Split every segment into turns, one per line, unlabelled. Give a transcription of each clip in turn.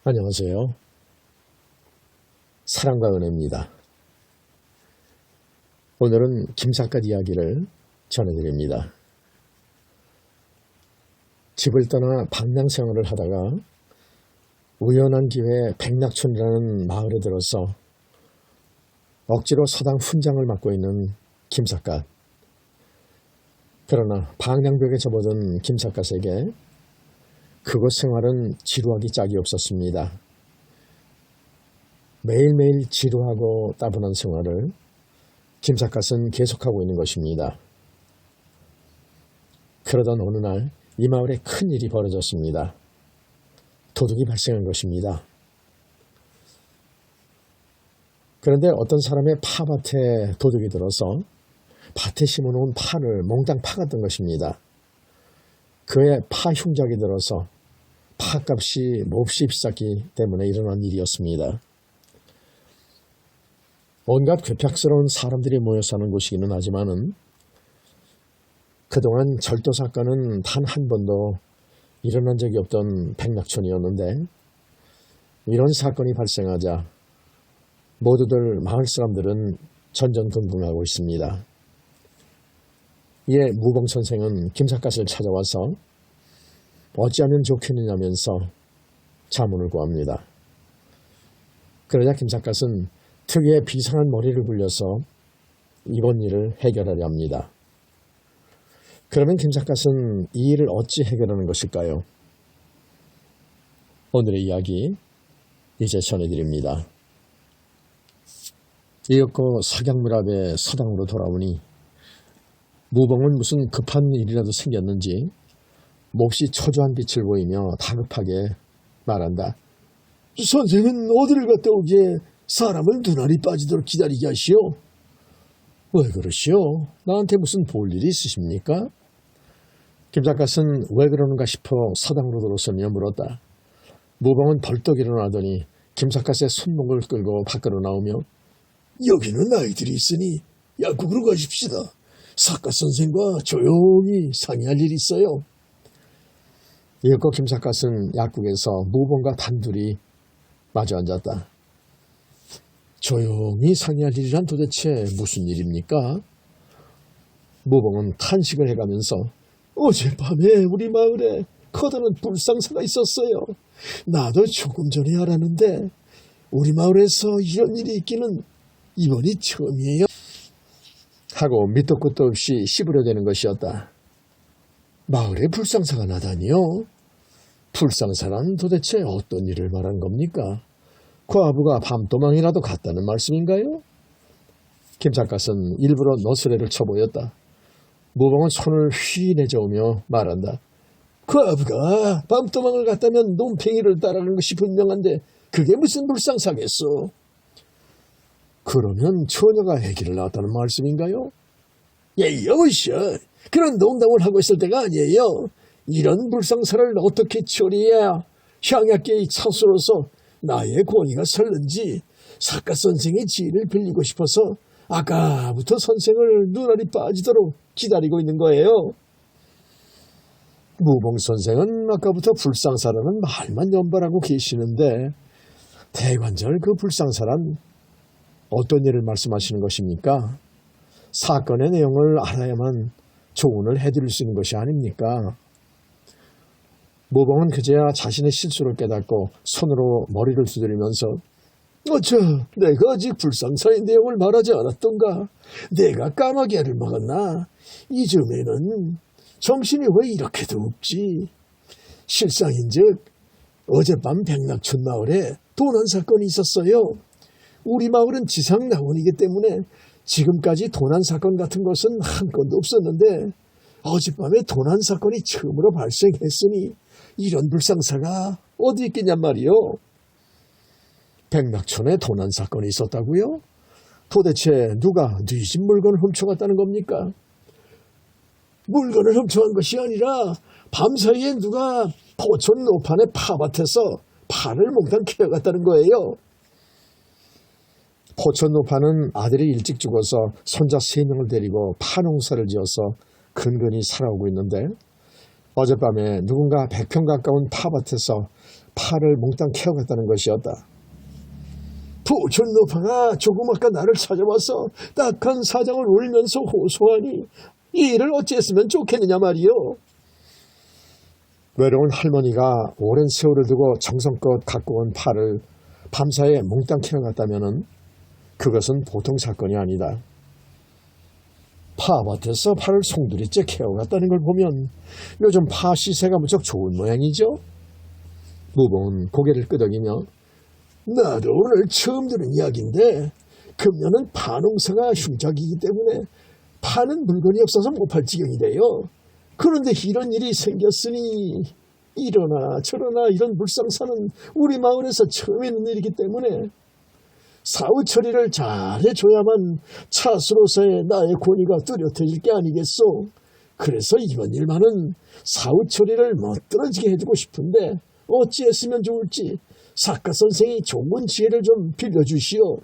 안녕하세요. 사랑과 은혜입니다. 오늘은 김삿갓 이야기를 전해드립니다. 집을 떠나 방랑 생활을 하다가 우연한 기회에 백낙촌이라는 마을에 들어서 억지로 서당 훈장을 맡고 있는 김삿갓. 그러나 방랑벽에 접어든 김삿갓에게 그곳 생활은 지루하기 짝이 없었습니다. 매일매일 지루하고 따분한 생활을 김삿갓은 계속하고 있는 것입니다. 그러던 어느 날 이 마을에 큰 일이 벌어졌습니다. 도둑이 발생한 것입니다. 그런데 어떤 사람의 파밭에 도둑이 들어서 밭에 심어놓은 파를 몽땅 파갔던 것입니다. 그의 파 흉작이 들어서 파값이 몹시 비쌌기 때문에 일어난 일이었습니다. 온갖 괴팍스러운 사람들이 모여 사는 곳이기는 하지만은 그동안 절도 사건은 단 한 번도 일어난 적이 없던 백낙촌이었는데 이런 사건이 발생하자 모두들 마을 사람들은 전전긍긍하고 있습니다. 이에 무봉 선생은 김삿갓을 찾아와서 어찌하면 좋겠느냐면서 자문을 구합니다. 그러자 김삿갓은 특유의 비상한 머리를 굴려서 이번 일을 해결하려 합니다. 그러면 김삿갓은 이 일을 어찌 해결하는 것일까요? 오늘의 이야기 이제 전해드립니다. 이윽고 석양물 앞에 서당으로 돌아오니 무봉은 무슨 급한 일이라도 생겼는지 몹시 초조한 빛을 보이며 다급하게 말한다. 선생은 어디를 갔다 오기에 사람을 눈알이 빠지도록 기다리게 하시오? 왜 그러시오? 나한테 무슨 볼 일이 있으십니까? 김삿갓은 왜 그러는가 싶어 서당으로 들어서며 물었다. 무봉은 벌떡 일어나더니 김삿갓의 손목을 끌고 밖으로 나오며 여기는 아이들이 있으니 약국으로 가십시다. 삿갓 선생과 조용히 상의할 일이 있어요. 이윽고 김삿갓은 약국에서 무봉과 단둘이 마주 앉았다. 조용히 상의할 일이란 도대체 무슨 일입니까? 무봉은 탄식을 해가면서 어젯밤에 우리 마을에 커다란 불상사가 있었어요. 나도 조금 전에 알았는데 우리 마을에서 이런 일이 있기는 이번이 처음이에요. 하고 밑도 끝도 없이 씹으려대는 것이었다. 마을에 불상사가 나다니요? 불상사란 도대체 어떤 일을 말한 겁니까? 과부가 밤도망이라도 갔다는 말씀인가요? 김삿갓은 일부러 너스레를 쳐보였다. 무봉은 손을 휘 내저으며 말한다. 과부가 밤도망을 갔다면 논팽이를 따라간 것이 분명한데 그게 무슨 불상사겠소? 그러면 처녀가 아기를 낳았다는 말씀인가요? 예, 여보시오. 그런 농담을 하고 있을 때가 아니에요. 이런 불상사를 어떻게 처리해야 향약계의 차수로서 나의 권위가 설는지 삿갓 선생의 지혜를 빌리고 싶어서 아까부터 선생을 눈알이 빠지도록 기다리고 있는 거예요. 무봉 선생은 아까부터 불상사라는 말만 연발하고 계시는데 대관절 그 불상사란 어떤 일을 말씀하시는 것입니까? 사건의 내용을 알아야만 조언을 해드릴 수 있는 것이 아닙니까? 무봉은 그제야 자신의 실수를 깨닫고 손으로 머리를 두드리면서 어차 내가 아직 불상사의 내용을 말하지 않았던가? 내가 까마귀를 먹었나? 이쯤에는 정신이 왜 이렇게도 없지? 실상인즉 어젯밤 백낙촌 마을에 도난 사건이 있었어요. 우리 마을은 지상낙원이기 때문에 지금까지 도난 사건 같은 것은 한 건도 없었는데 어젯밤에 도난 사건이 처음으로 발생했으니 이런 불상사가 어디 있겠냔 말이요. 백낙촌에 도난 사건이 있었다고요? 도대체 누가 네 집 물건을 훔쳐갔다는 겁니까? 물건을 훔쳐간 것이 아니라 밤사이에 누가 포천 노판의 파밭에서 파를 몽땅 캐어갔다는 거예요. 포천 노파는 아들이 일찍 죽어서 손자 3명을 데리고 파농사를 지어서 근근히 살아오고 있는데 어젯밤에 누군가 100평 가까운 파밭에서 파를 몽땅 캐어갔다는 것이었다. 포천노파가 조금 아까 나를 찾아와서 딱한 사정을 울면서 호소하니 이 일을 어찌했으면 좋겠느냐 말이요. 외로운 할머니가 오랜 세월을 두고 정성껏 갖고 온 파를 밤사이에 몽땅 캐어갔다면 그것은 보통 사건이 아니다. 파밭에서 파를 송두리째 캐어갔다는 걸 보면 요즘 파 시세가 무척 좋은 모양이죠. 무봉은 고개를 끄덕이며 나도 오늘 처음 들은 이야기인데 금년은 파농사가 흉작이기 때문에 파는 물건이 없어서 못 팔 지경이래요. 그런데 이런 일이 생겼으니 이러나 저러나 이런 불상사는 우리 마을에서 처음 있는 일이기 때문에 사후 처리를 잘 해줘야만 차수로서의 나의 권위가 뚜렷해질 게 아니겠소. 그래서 이번 일만은 사후 처리를 멋들어지게 해주고 싶은데 어찌했으면 좋을지 사카 선생이 좋은 지혜를 좀 빌려주시오.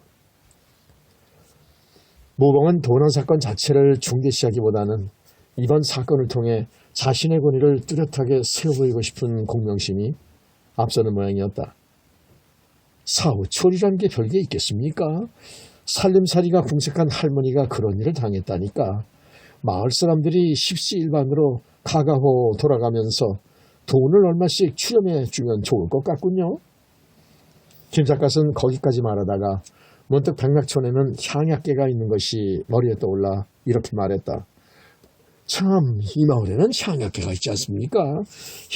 모봉은 도난 사건 자체를 중대시하기보다는 이번 사건을 통해 자신의 권위를 뚜렷하게 세워보이고 싶은 공명심이 앞서는 모양이었다. 사후초리라는 게 별게 있겠습니까? 살림살이가 궁색한 할머니가 그런 일을 당했다니까 마을 사람들이 십시일반으로 가가호 돌아가면서 돈을 얼마씩 출연해 주면 좋을 것 같군요. 김 작가는 거기까지 말하다가 문득 백락촌에는 향약계가 있는 것이 머리에 떠올라 이렇게 말했다. 참, 이 마을에는 향약계가 있지 않습니까?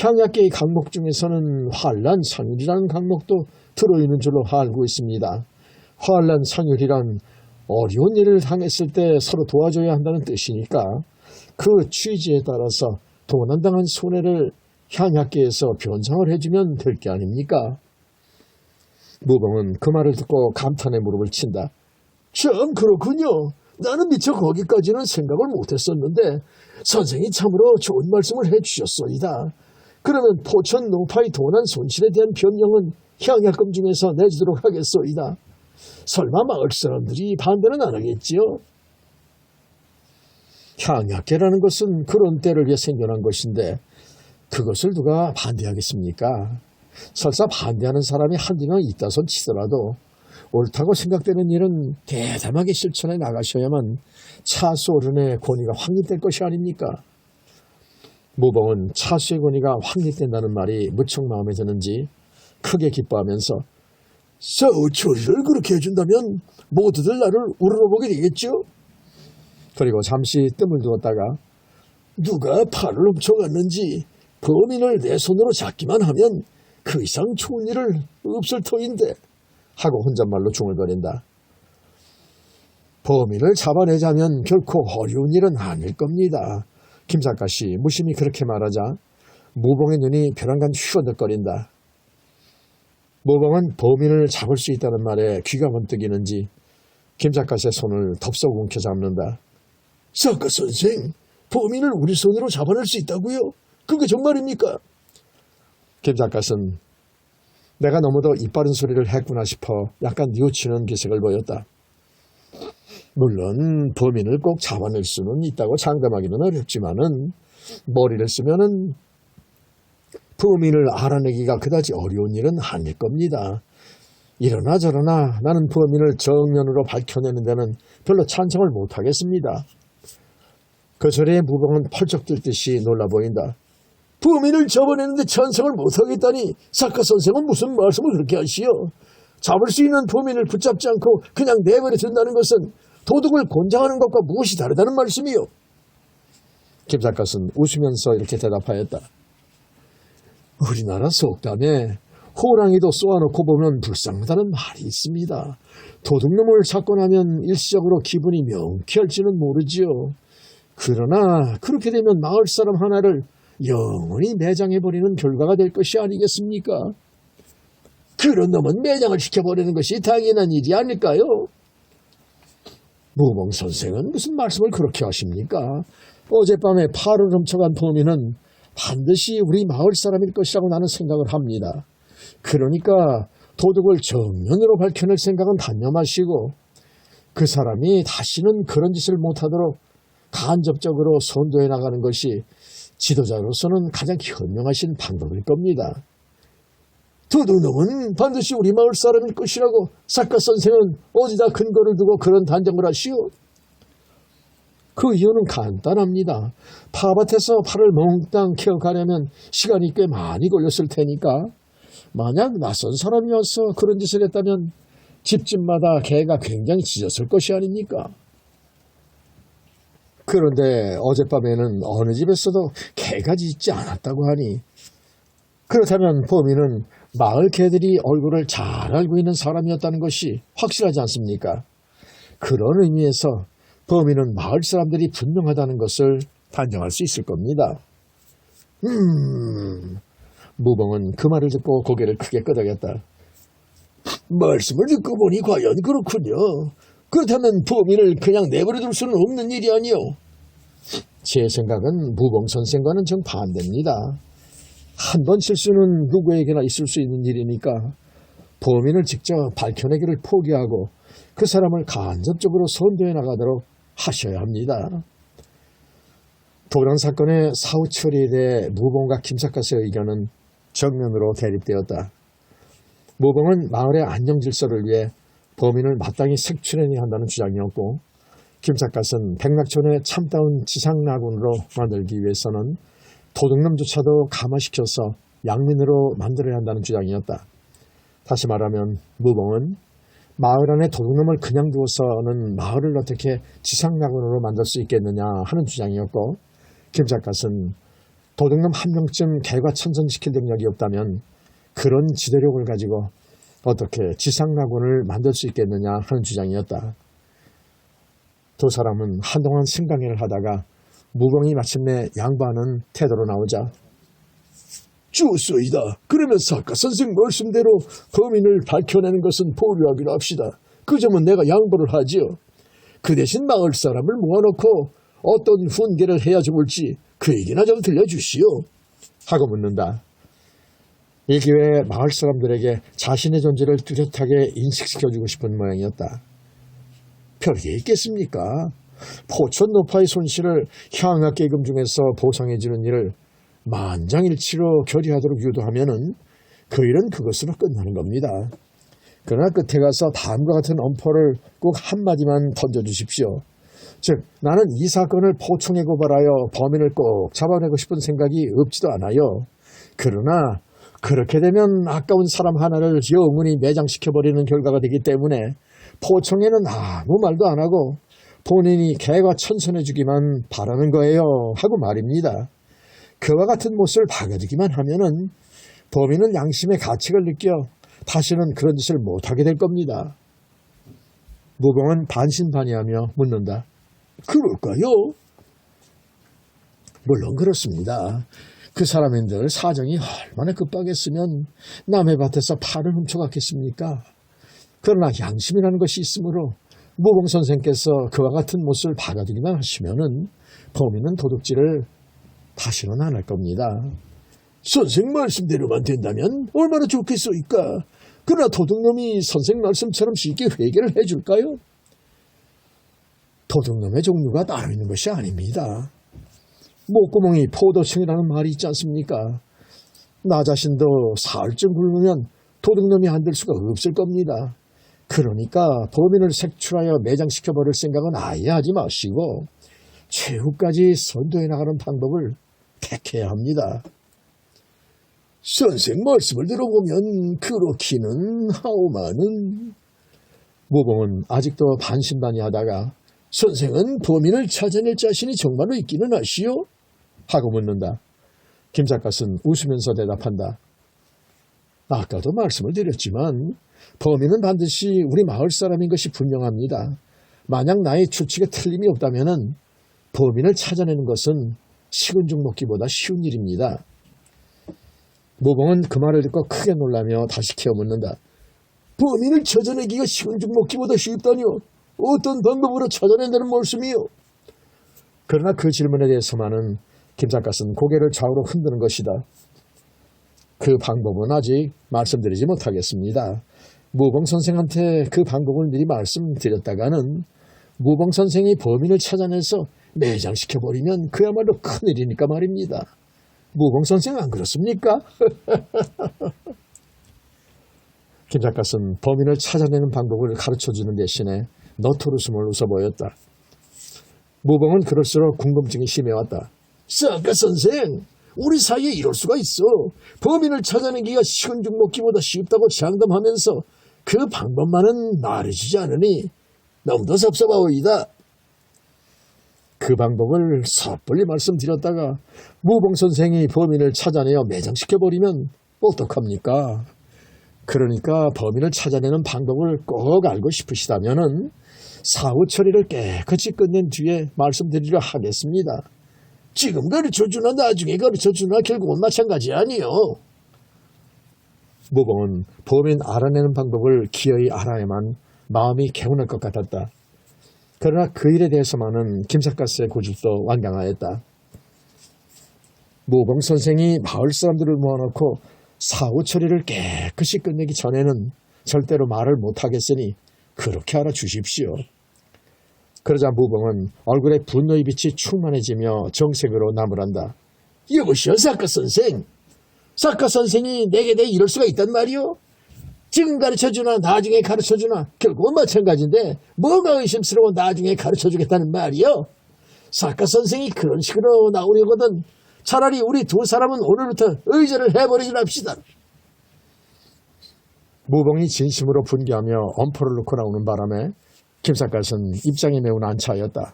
향약계의 강목 중에서는 환란 상율이라는 강목도 들어있는 줄로 알고 있습니다. 환란 상율이란 어려운 일을 당했을 때 서로 도와줘야 한다는 뜻이니까 그 취지에 따라서 도난당한 손해를 향약계에서 변상을 해주면 될 게 아닙니까? 무봉은 그 말을 듣고 감탄의 무릎을 친다. 참 그렇군요. 나는 미처 거기까지는 생각을 못했었는데 선생이 참으로 좋은 말씀을 해주셨소이다. 그러면 포천 농파의 도난 손실에 대한 변명은 향약금 중에서 내주도록 하겠소이다. 설마 마을 사람들이 반대는 안 하겠지요? 향약계라는 것은 그런 때를 위해 생겨난 것인데 그것을 누가 반대하겠습니까? 설사 반대하는 사람이 한두 명 있다손 치더라도 옳다고 생각되는 일은 대담하게 실천해 나가셔야만 차수 어른의 권위가 확립될 것이 아닙니까? 무봉은 차수의 권위가 확립된다는 말이 무척 마음에 드는지 크게 기뻐하면서 사후 처리를 그렇게 해준다면 모두들 나를 우러러보게 되겠죠? 그리고 잠시 뜸을 두었다가 누가 팔을 훔쳐갔는지 범인을 내 손으로 잡기만 하면 그 이상 좋은 일을 없을 터인데 하고 혼잣말로 중얼거린다. 범인을 잡아내자면 결코 어려운 일은 아닐 겁니다. 김작가씨 무심히 그렇게 말하자 무봉의 눈이 벼랑간 휘어덕거린다. 무봉은 범인을 잡을 수 있다는 말에 귀가 번뜩이는지 김작가씨의 손을 덥석 움켜잡는다. 작가 선생, 범인을 우리 손으로 잡아낼 수 있다고요? 그게 정말입니까? 김작가는 내가 너무도 이빠른 소리를 했구나 싶어 약간 뉘우치는 기색을 보였다. 물론 범인을 꼭 잡아낼 수는 있다고 장담하기는 어렵지만은 머리를 쓰면은 범인을 알아내기가 그다지 어려운 일은 아닐 겁니다. 이러나 저러나 나는 범인을 정면으로 밝혀내는 데는 별로 찬성을 못하겠습니다. 그 소리에 무봉은 펄쩍 뜰 듯이 놀라 보인다. 범인을 잡아내는데 찬성을 못하겠다니 사카 선생은 무슨 말씀을 그렇게 하시오? 잡을 수 있는 범인을 붙잡지 않고 그냥 내버려 둔다는 것은 도둑을 권장하는 것과 무엇이 다르다는 말씀이요? 김 작가는 웃으면서 이렇게 대답하였다. 우리나라 속담에 호랑이도 쏘아놓고 보면 불쌍하다는 말이 있습니다. 도둑놈을 잡고 나면 일시적으로 기분이 명쾌할지는 모르지요. 그러나 그렇게 되면 마을 사람 하나를 영원히 매장해버리는 결과가 될 것이 아니겠습니까? 그런 놈은 매장을 시켜버리는 것이 당연한 일이 아닐까요? 무봉 선생은 무슨 말씀을 그렇게 하십니까? 어젯밤에 파를 훔쳐간 범인은 반드시 우리 마을 사람일 것이라고 나는 생각을 합니다. 그러니까 도둑을 정면으로 밝혀낼 생각은 단념하시고 그 사람이 다시는 그런 짓을 못하도록 간접적으로 선도해 나가는 것이 지도자로서는 가장 현명하신 방법일 겁니다. 도둑놈은 반드시 우리 마을 사람일 것이라고 사카 선생은 어디다 근거를 두고 그런 단정을 하시오? 그 이유는 간단합니다. 파밭에서 팔을 몽땅 캐어가려면 시간이 꽤 많이 걸렸을 테니까 만약 낯선 사람이 와서 그런 짓을 했다면 집집마다 개가 굉장히 짖었을 것이 아닙니까? 그런데 어젯밤에는 어느 집에서도 개가 짖지 않았다고 하니 그렇다면 범인은 마을 개들이 얼굴을 잘 알고 있는 사람이었다는 것이 확실하지 않습니까? 그런 의미에서 범인은 마을 사람들이 분명하다는 것을 단정할 수 있을 겁니다. 무봉은 그 말을 듣고 고개를 크게 끄덕였다. 말씀을 듣고 보니 과연 그렇군요. 그렇다면 범인을 그냥 내버려둘 수는 없는 일이 아니오. 제 생각은 무봉 선생과는 정반대입니다. 한 번 실수는 누구에게나 있을 수 있는 일이니까 범인을 직접 밝혀내기를 포기하고 그 사람을 간접적으로 선도해 나가도록 하셔야 합니다. 도랑 사건의 사후 처리에 대해 무봉과 김삿갓의 의견은 정면으로 대립되었다. 무봉은 마을의 안녕 질서를 위해 범인을 마땅히 색출해내야 한다는 주장이었고 김삿갓은 백낙촌의 참다운 지상낙원으로 만들기 위해서는 도둑놈조차도 감화시켜서 양민으로 만들어야 한다는 주장이었다. 다시 말하면 무봉은 마을 안에 도둑놈을 그냥 두어서는 마을을 어떻게 지상낙원으로 만들 수 있겠느냐 하는 주장이었고 김삿갓은 도둑놈 한 명쯤 개과천선시킬 능력이 없다면 그런 지도력을 가지고 어떻게 지상낙원을 만들 수 있겠느냐 하는 주장이었다. 두 사람은 한동안 생강회를 하다가 무봉이 마침내 양보하는 태도로 나오자 좋소이다. 그러면 사카 선생 말씀대로 범인을 밝혀내는 것은 보류하기로 합시다. 그 점은 내가 양보를 하지요. 그 대신 마을 사람을 모아놓고 어떤 훈계를 해야 좋을지 그 얘기나 좀 들려주시오. 하고 묻는다. 이 기회에 마을 사람들에게 자신의 존재를 뚜렷하게 인식시켜주고 싶은 모양이었다. 별게 있겠습니까? 포천 노파의 손실을 향악계금 중에서 보상해주는 일을 만장일치로 결의하도록 유도하면은 그 일은 그것으로 끝나는 겁니다. 그러나 끝에 가서 다음과 같은 엄포를 꼭 한마디만 던져주십시오. 즉 나는 이 사건을 포청에 고발하여 범인을 꼭 잡아내고 싶은 생각이 없지도 않아요. 그러나 그렇게 되면 아까운 사람 하나를 영원히 매장시켜버리는 결과가 되기 때문에 포청에는 아무 말도 안 하고 본인이 개과천선해주기만 바라는 거예요 하고 말입니다. 그와 같은 못을 박아두기만 하면은 범인은 양심의 가책을 느껴 다시는 그런 짓을 못하게 될 겁니다. 무봉은 반신반의하며 묻는다. 그럴까요? 물론 그렇습니다. 그 사람인들 사정이 얼마나 급박했으면 남의 밭에서 팔을 훔쳐갔겠습니까? 그러나 양심이라는 것이 있으므로 무봉 선생께서 그와 같은 못을 박아두기만 하시면은 범인은 도둑질을 다시는 안 할 겁니다. 선생 말씀대로만 된다면 얼마나 좋겠소이까. 그러나 도둑놈이 선생 말씀처럼 쉽게 회개를 해줄까요? 도둑놈의 종류가 따로 있는 것이 아닙니다. 목구멍이 포도청이라는 말이 있지 않습니까? 나 자신도 사흘쯤 굶으면 도둑놈이 안 될 수가 없을 겁니다. 그러니까 범인을 색출하여 매장시켜버릴 생각은 아예 하지 마시고 최후까지 선도해 나가는 방법을 택해야 합니다. 선생 말씀을 들어보면 그렇기는 하오마는. 무봉은 아직도 반신반의하다가 선생은 범인을 찾아낼 자신이 정말로 있기는 하시오? 하고 묻는다. 김삿갓은 웃으면서 대답한다. 아까도 말씀을 드렸지만 범인은 반드시 우리 마을 사람인 것이 분명합니다. 만약 나의 추측에 틀림이 없다면 범인을 찾아내는 것은 식은 죽 먹기보다 쉬운 일입니다. 무봉은 그 말을 듣고 크게 놀라며 다시 키워 묻는다. 범인을 찾아내기가 식은 죽 먹기보다 쉽다뇨? 어떤 방법으로 찾아낸다는 말씀이요? 그러나 그 질문에 대해서만은 김삿갓은 고개를 좌우로 흔드는 것이다. 그 방법은 아직 말씀드리지 못하겠습니다. 무봉 선생한테 그 방법을 미리 말씀드렸다가는 무봉 선생이 범인을 찾아내서 매장시켜버리면 그야말로 큰일이니까 말입니다. 무봉선생 안 그렇습니까? 김 작가는 범인을 찾아내는 방법을 가르쳐주는 대신에 너토르스몰 웃어보였다. 무봉은 그럴수록 궁금증이 심해왔다. 작가 선생, 우리 사이에 이럴 수가 있어. 범인을 찾아내기가 쉬운 중 먹기보다 쉽다고 장담하면서 그 방법만은 말해주지 않으니 너무도 섭섭하오이다. 그 방법을 섣불리 말씀드렸다가 무봉 선생이 범인을 찾아내어 매장시켜버리면 어떡합니까? 그러니까 범인을 찾아내는 방법을 꼭 알고 싶으시다면은 사후 처리를 깨끗이 끝낸 뒤에 말씀드리려 하겠습니다. 지금 가르쳐주나 나중에 가르쳐주나 결국은 마찬가지 아니요. 무봉은 범인 알아내는 방법을 기어이 알아야만 마음이 개운할 것 같았다. 그러나 그 일에 대해서만은 김삿갓의 고집도 완강하였다. 무봉 선생이 마을 사람들을 모아놓고 사후 처리를 깨끗이 끝내기 전에는 절대로 말을 못하겠으니 그렇게 알아주십시오. 그러자 무봉은 얼굴에 분노의 빛이 충만해지며 정색으로 나무란다. 여보시오, 사카 선생. 사카 선생이 내게 이럴 수가 있단 말이오? 지금 가르쳐주나 나중에 가르쳐주나 결국은 마찬가지인데 뭐가 의심스러워 나중에 가르쳐주겠다는 말이오? 사카 선생이 그런 식으로 나오려거든 차라리 우리 두 사람은 오늘부터 의절을 해버리긴 합시다. 무봉이 진심으로 분개하며 엄포를 놓고 나오는 바람에 김삿갓은 입장이 매우 난처하였다.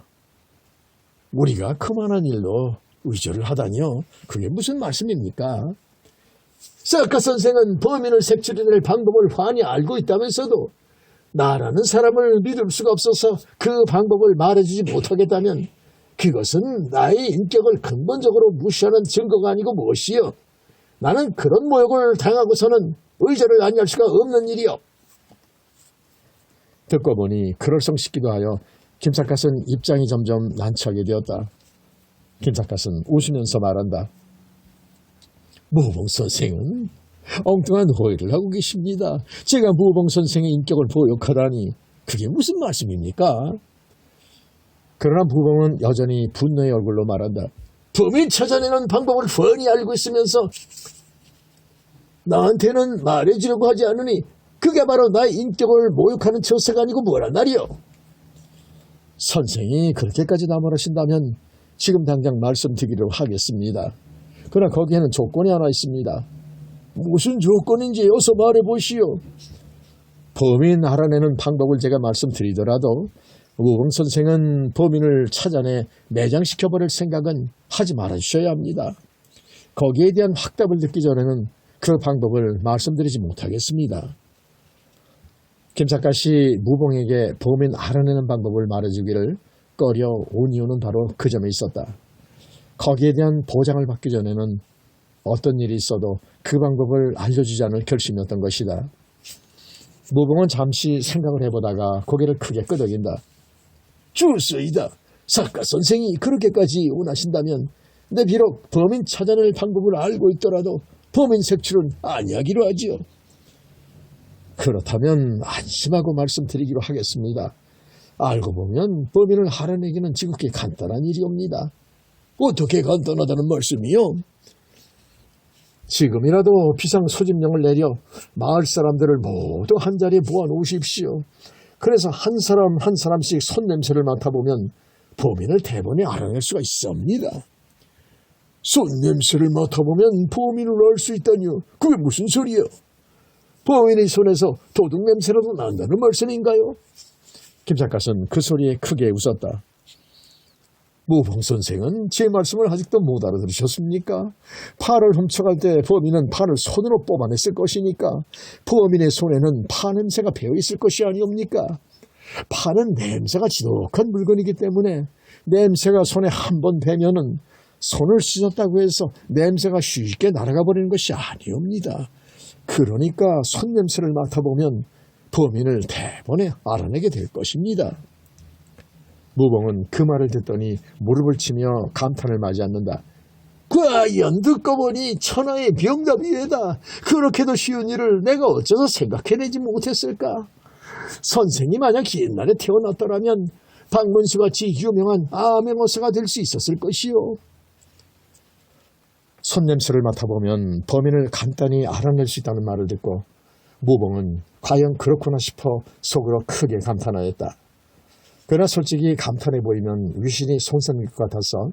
우리가 그만한 일로 의절을 하다니요? 그게 무슨 말씀입니까? 사카 선생은 범인을 색출해낼 방법을 환히 알고 있다면서도 나라는 사람을 믿을 수가 없어서 그 방법을 말해주지 못하겠다면 그것은 나의 인격을 근본적으로 무시하는 증거가 아니고 무엇이요? 나는 그런 모욕을 당하고서는 의절을 안 할 수가 없는 일이요. 듣고 보니 그럴성싶기도 하여 김삿갓은 입장이 점점 난처하게 되었다. 김삿갓은 웃으면서 말한다. 무봉 선생은 엉뚱한 오해를 하고 계십니다. 제가 무봉 선생의 인격을 모욕하다니 그게 무슨 말씀입니까? 그러나 무봉은 여전히 분노의 얼굴로 말한다. 범인 찾아내는 방법을 훤히 알고 있으면서 나한테는 말해주려고 하지 않으니 그게 바로 나의 인격을 모욕하는 처세가 아니고 뭐란 말이오? 선생이 그렇게까지 나무라신다면 지금 당장 말씀드리도록 하겠습니다. 그러나 거기에는 조건이 하나 있습니다. 무슨 조건인지 어서 말해보시오. 범인 알아내는 방법을 제가 말씀드리더라도 무봉 선생은 범인을 찾아내 매장시켜버릴 생각은 하지 말아주셔야 합니다. 거기에 대한 확답을 듣기 전에는 그 방법을 말씀드리지 못하겠습니다. 김삿갓이 무봉에게 범인 알아내는 방법을 말해주기를 꺼려 온 이유는 바로 그 점에 있었다. 거기에 대한 보장을 받기 전에는 어떤 일이 있어도 그 방법을 알려주지 않을 결심이었던 것이다. 무봉은 잠시 생각을 해보다가 고개를 크게 끄덕인다. 주소이다. 사카 선생이 그렇게까지 원하신다면 내 비록 범인 찾아낼 방법을 알고 있더라도 범인 색출은 아니하기로 하지요. 그렇다면 안심하고 말씀드리기로 하겠습니다. 알고 보면 범인을 알아내기는 지극히 간단한 일이옵니다. 어떻게 간단하다는 말씀이요? 지금이라도 비상소집령을 내려 마을 사람들을 모두 한자리에 모아놓으십시오. 그래서 한 사람 한 사람씩 손냄새를 맡아보면 범인을 대번에 알아낼 수가 있습니다. 손냄새를 맡아보면 범인을 알 수 있다니요? 그게 무슨 소리요? 범인의 손에서 도둑 냄새라도 난다는 말씀인가요? 김삿갓은 그 소리에 크게 웃었다. 무봉 선생은 제 말씀을 아직도 못 알아들으셨습니까? 팔을 훔쳐갈 때 범인은 팔을 손으로 뽑아냈을 것이니까 범인의 손에는 파 냄새가 배어있을 것이 아니옵니까? 파는 냄새가 지독한 물건이기 때문에 냄새가 손에 한 번 배면은 손을 씻었다고 해서 냄새가 쉽게 날아가 버리는 것이 아니옵니다. 그러니까 손냄새를 맡아보면 범인을 대번에 알아내게 될 것입니다. 무봉은 그 말을 듣더니 무릎을 치며 감탄을 맞이 않는다. 과연 듣고 보니 천하의 병답이외다. 그렇게도 쉬운 일을 내가 어째서 생각해내지 못했을까? 선생이 만약 옛날에 태어났더라면 박문수같이 유명한 암행어사가 될 수 있었을 것이요. 손냄새를 맡아보면 범인을 간단히 알아낼 수 있다는 말을 듣고 무봉은 과연 그렇구나 싶어 속으로 크게 감탄하였다. 그러나 솔직히 감탄해 보이면 위신이 손상일 것 같아서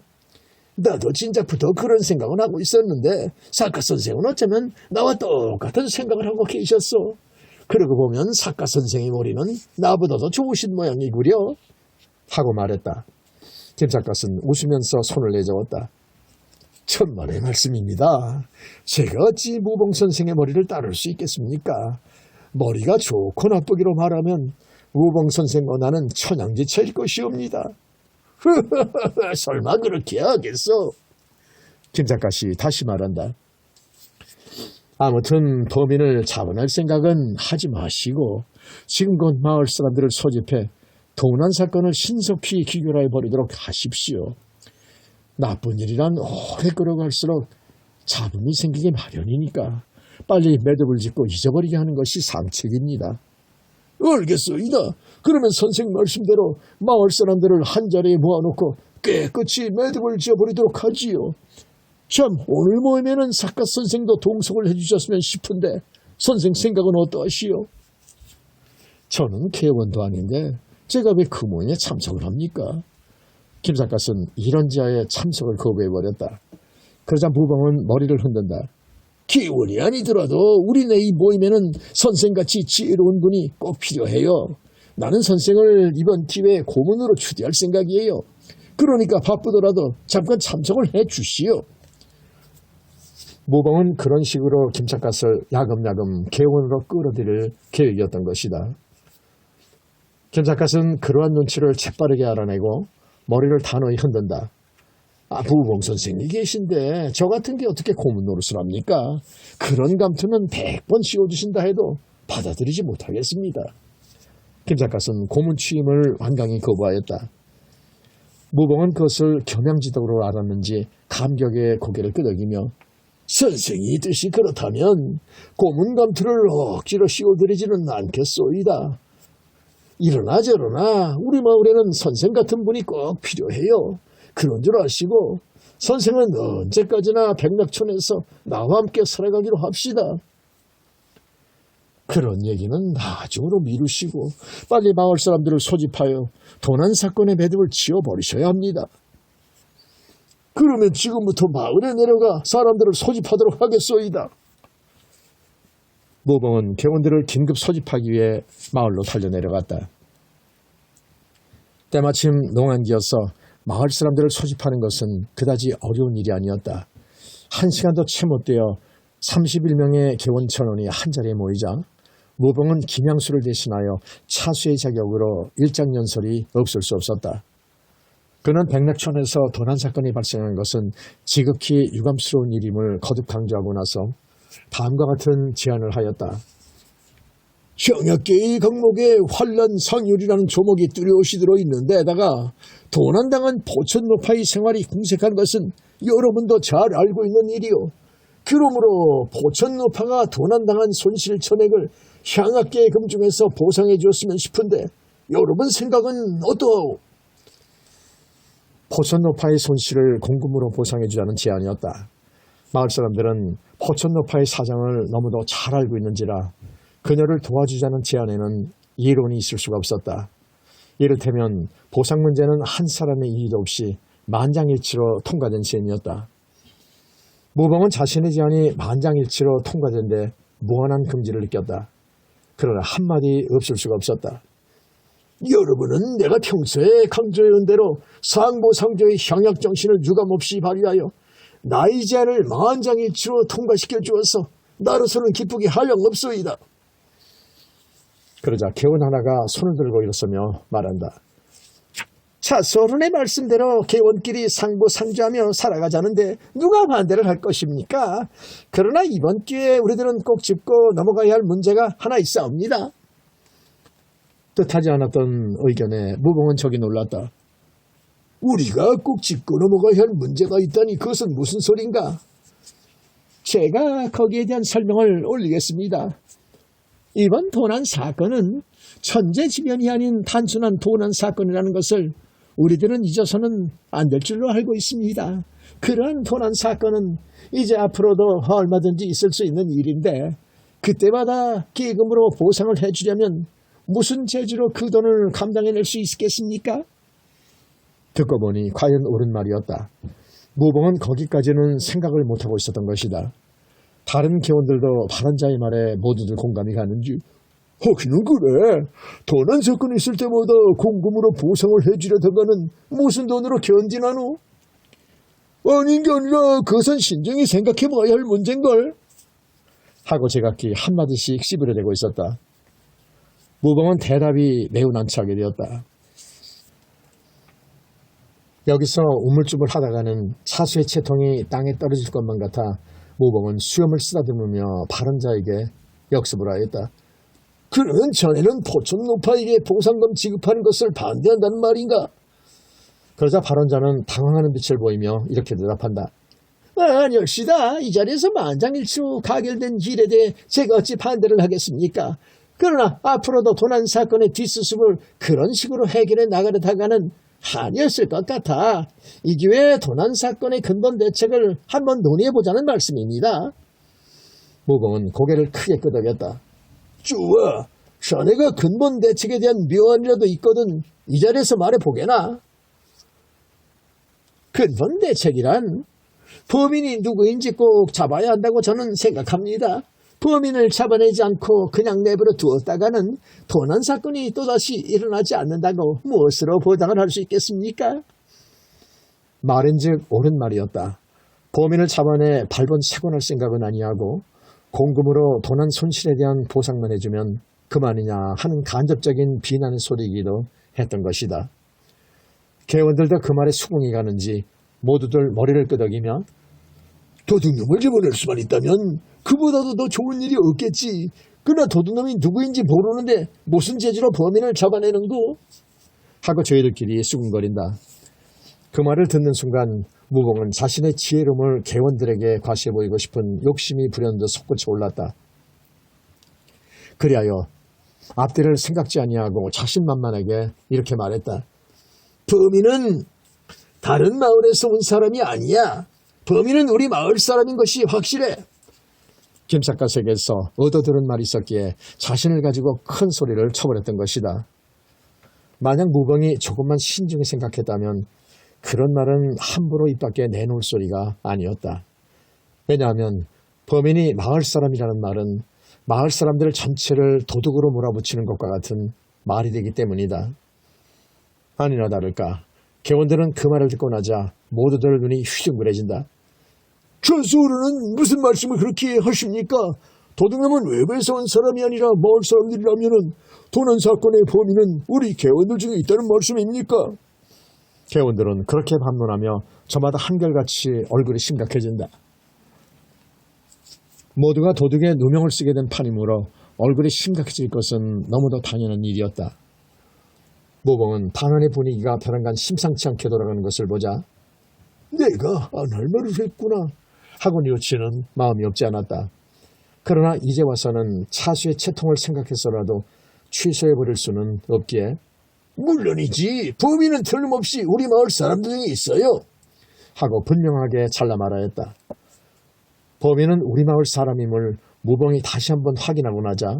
나도 진작부터 그런 생각은 하고 있었는데 사카 선생은 어쩌면 나와 똑같은 생각을 하고 계셨어. 그러고 보면 사카 선생의 머리는 나보다도 좋으신 모양이구려 하고 말했다. 김 작가는 웃으면서 손을 내저었다. 천만의 말씀입니다. 제가 어찌 무봉 선생의 머리를 따를 수 있겠습니까? 머리가 좋고 나쁘기로 말하면 무봉 선생과 나는 천양지차일 것이옵니다. 설마 그렇게 하겠어? 김 작가씨 다시 말한다. 아무튼 범인을 잡아낼 생각은 하지 마시고 지금껏 마을 사람들을 소집해 도난 사건을 신속히 기결해 버리도록 하십시오. 나쁜 일이란 오래 끌어갈수록 잡음이 생기기 마련이니까 빨리 매듭을 짓고 잊어버리게 하는 것이 상책입니다. 알겠소이다. 그러면 선생 말씀대로 마을 사람들을 한자리에 모아놓고 깨끗이 매듭을 지어버리도록 하지요. 참 오늘 모임에는 사카 선생도 동석을 해주셨으면 싶은데 선생 생각은 어떠하시오? 저는 개원도 아닌데 제가 왜 그 모임에 참석을 합니까? 김 작가는 이런 지하에 참석을 거부해버렸다. 그러자 무봉은 머리를 흔든다. 기원이 아니더라도 우리네 이 모임에는 선생같이 지혜로운 분이 꼭 필요해요. 나는 선생을 이번 기회에 고문으로 추대할 생각이에요. 그러니까 바쁘더라도 잠깐 참석을 해주시오. 무봉은 그런 식으로 김 작가를 야금야금 개원으로 끌어들일 계획이었던 것이다. 김 작가는 그러한 눈치를 재빠르게 알아내고 머리를 단호히 흔든다. 무봉 선생님이 계신데 저 같은 게 어떻게 고문 노릇을 합니까? 그런 감투는 100번 씌워주신다 해도 받아들이지 못하겠습니다. 김 작가는 고문 취임을 완강히 거부하였다. 무봉은 그것을 겸양지덕으로 알았는지 감격에 고개를 끄덕이며 선생이 뜻이 그렇다면 고문 감투를 억지로 씌워드리지는 않겠소이다. 이러나 저러나 우리 마을에는 선생 같은 분이 꼭 필요해요. 그런 줄 아시고 선생은 언제까지나 백락촌에서 나와 함께 살아가기로 합시다. 그런 얘기는 나중으로 미루시고 빨리 마을 사람들을 소집하여 도난 사건의 매듭을 지어버리셔야 합니다. 그러면 지금부터 마을에 내려가 사람들을 소집하도록 하겠소이다. 무봉은 개원들을 긴급 소집하기 위해 마을로 달려내려갔다. 때마침 농한기여서 마을 사람들을 소집하는 것은 그다지 어려운 일이 아니었다. 1시간도 채 못 되어 31명의 개원 천원이 한자리에 모이자 무봉은 김양수를 대신하여 차수의 자격으로 일장연설이 없을 수 없었다. 그는 백락촌에서 도난 사건이 발생한 것은 지극히 유감스러운 일임을 거듭 강조하고 나서 다음과 같은 제안을 하였다. 형약계의 강목에 환란 상율이라는 조목이 뚜렷이 들어있는데다가 도난당한 포천노파의 생활이 궁색한 것은 여러분도 잘 알고 있는 일이요. 그러므로 포천노파가 도난당한 손실 전액을 향악계의 금 중에서 보상해 주었으면 싶은데 여러분 생각은 어떠하오? 포천노파의 손실을 공금으로 보상해 주자는 제안이었다. 마을 사람들은 포천노파의 사정을 너무도 잘 알고 있는지라 그녀를 도와주자는 제안에는 이론이 있을 수가 없었다. 이를테면 보상 문제는 한 사람의 이의도 없이 만장일치로 통과된 셈이었다. 무봉은 자신의 제안이 만장일치로 통과된 데 무한한 금지를 느꼈다. 그러나 한마디 없을 수가 없었다. 여러분은 내가 평소에 강조해온 대로 상보상조의 향약정신을 유감없이 발휘하여 나의 제안을 만장일치로 통과시켜 주어서 나로서는 기쁘게 하염없소이다. 그러자 개원 하나가 손을 들고 일어서며 말한다. 자, 서른의 말씀대로 개원끼리 상보상조하며 살아가자는데 누가 반대를 할 것입니까? 그러나 이번 기회에 우리들은 꼭 짚고 넘어가야 할 문제가 하나 있사옵니다. 뜻하지 않았던 의견에 무봉은 적이 놀랐다. 우리가 꼭 짚고 넘어가야 할 문제가 있다니 그것은 무슨 소린가? 제가 거기에 대한 설명을 올리겠습니다. 이번 도난 사건은 천재지변이 아닌 단순한 도난 사건이라는 것을 우리들은 잊어서는 안 될 줄로 알고 있습니다. 그러한 도난 사건은 이제 앞으로도 얼마든지 있을 수 있는 일인데 그때마다 기금으로 보상을 해주려면 무슨 재주로 그 돈을 감당해낼 수 있겠습니까? 듣고 보니 과연 옳은 말이었다. 무봉은 거기까지는 생각을 못하고 있었던 것이다. 다른 개원들도 발언자의 말에 모두들 공감이 가는지 하기는 그래. 도난 사건이 있을 때마다 공금으로 보상을 해주려다가는 무슨 돈으로 견디나노? 아닌 게 아니라 그것은 신중히 생각해봐야 할 문제인걸. 하고 제각기 한마디씩 씹으려대고 있었다. 무봉은 대답이 매우 난처하게 되었다. 여기서 우물쭈물 하다가는 차수의 채통이 땅에 떨어질 것만 같아 무봉은 수염을 쓰다듬으며 발언자에게 역습을 하였다. 그는 전에는 포천 노파에게 보상금 지급하는 것을 반대한다는 말인가? 그러자 발언자는 당황하는 빛을 보이며 이렇게 대답한다. 역시다. 이 자리에서 만장일치로 가결된 일에 대해 제가 어찌 반대를 하겠습니까? 그러나 앞으로도 도난 사건의 뒷수습을 그런 식으로 해결해 나가려다가는 한이 없을 것 같아 이 기회에 도난 사건의 근본 대책을 한번 논의해보자는 말씀입니다. 무봉은 고개를 크게 끄덕였다. 좋아. 자네가 근본 대책에 대한 묘안이라도 있거든 이 자리에서 말해보게나. 근본 대책이란 범인이 누구인지 꼭 잡아야 한다고 저는 생각합니다. 범인을 잡아내지 않고 그냥 내버려 두었다가는 도난 사건이 또다시 일어나지 않는다고 무엇으로 보장을 할 수 있겠습니까? 말인즉 옳은 말이었다. 범인을 잡아내 발본 세곤할 생각은 아니하고 공금으로 도난 손실에 대한 보상만 해주면 그만이냐 하는 간접적인 비난의 소리이기도 했던 것이다. 개원들도 그 말에 수긍이 가는지 모두들 머리를 끄덕이며 도둑놈을 집어낼 수만 있다면 그보다도 더 좋은 일이 없겠지. 그러나 도둑놈이 누구인지 모르는데 무슨 재주로 범인을 잡아내는고? 하고 저희들끼리 수군거린다. 그 말을 듣는 순간 무봉은 자신의 지혜로움을 개원들에게 과시해 보이고 싶은 욕심이 불현듯 솟구쳐 올랐다. 그리하여 앞뒤를 생각지 아니하고 자신만만하게 이렇게 말했다. 범인은 다른 마을에서 온 사람이 아니야. 범인은 우리 마을 사람인 것이 확실해. 김삿갓에게서 얻어들은 말이 있었기에 자신을 가지고 큰 소리를 쳐버렸던 것이다. 만약 무봉이 조금만 신중히 생각했다면 그런 말은 함부로 입 밖에 내놓을 소리가 아니었다. 왜냐하면 범인이 마을 사람이라는 말은 마을 사람들 전체를 도둑으로 몰아붙이는 것과 같은 말이 되기 때문이다. 아니나 다를까 개원들은 그 말을 듣고 나자 모두들 눈이 휘둥그레진다. 전수어른은 무슨 말씀을 그렇게 하십니까? 도둑놈은 외부에서 온 사람이 아니라 마을 사람들이라면 도난 사건의 범인은 우리 개원들 중에 있다는 말씀입니까? 개원들은 그렇게 반문하며 저마다 한결같이 얼굴이 심각해진다. 모두가 도둑의 누명을 쓰게 된 판이므로 얼굴이 심각해질 것은 너무도 당연한 일이었다. 무봉은 반환의 분위기가 벼랑간 심상치 않게 돌아가는 것을 보자 내가 안 할 말을 했구나 하고 뉘우치는 마음이 없지 않았다. 그러나 이제 와서는 차수의 채통을 생각해서라도 취소해버릴 수는 없기에 물론이지. 범인은 틀림없이 우리 마을 사람들 중에 있어요. 하고 분명하게 잘라 말하였다. 범인은 우리 마을 사람임을 무봉이 다시 한번 확인하고 나자